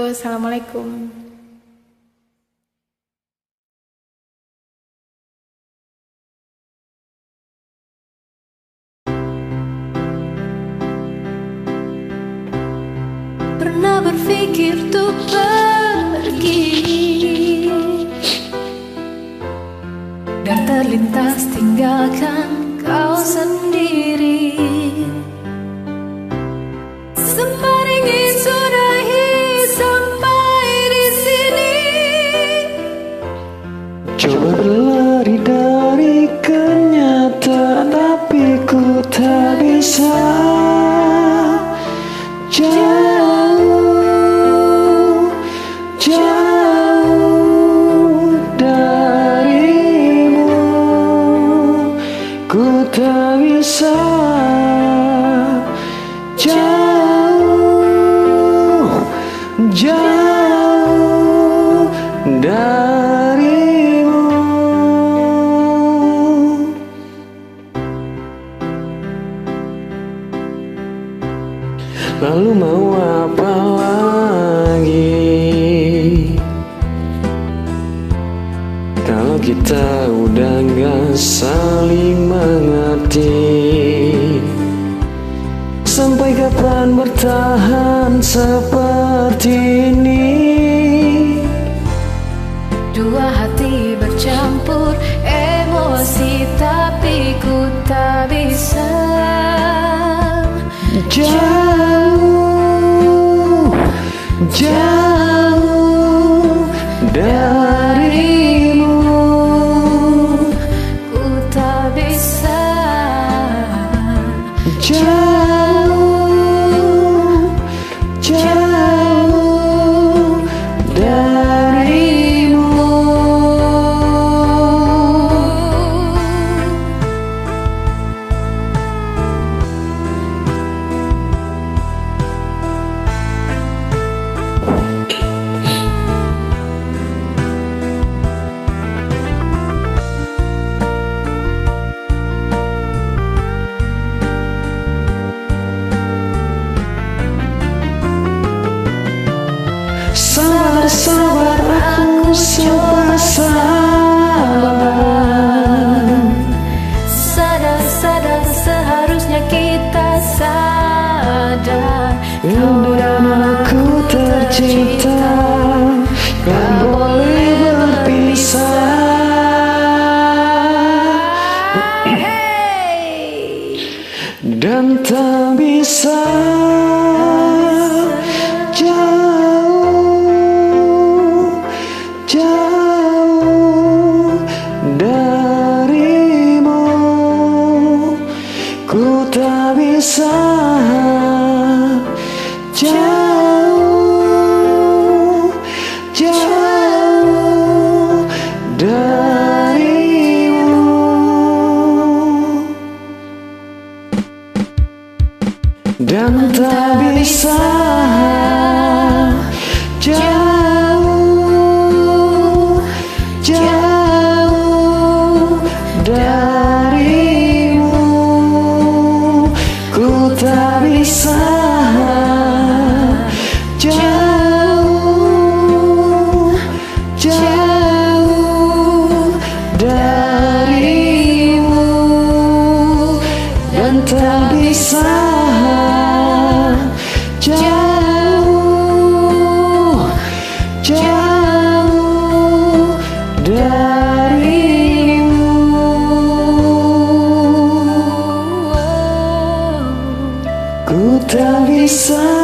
Assalamualaikum. Pernah berpikir untuk pergi dan terlintas tinggalkan kau sendiri. Sempat ingin sudahi sampai di sini. Coba berlari dari kenyataan, tapi ku tak bisa. Jauh, jauh darimu, ku tak bisa. Jauh, jauh darimu. Lalu mau apa lagi kalau kita udah gak saling mengerti? Sampai kapan bertahan seperti ini? Dua hati bercampur emosi, tapi ku tak bisa. Jauh, jauh darimu, ku tak bisa. jauh, jauh darimu. Sabar, sabar, aku coba sabar. Sadar, sadar, seharusnya kita sadar. Kau dan aku tercipta, gak boleh berpisah, dan tak bisa. Jauh, jauh darimu, ku tak bisa. Jauh, jauh darimu, dan tak bisa. Jauh, jauh darimu, ku tak bisa. Jauh, jauh darimu, dan tak bisa. Jauh, jauh darimu, ku tak bisa.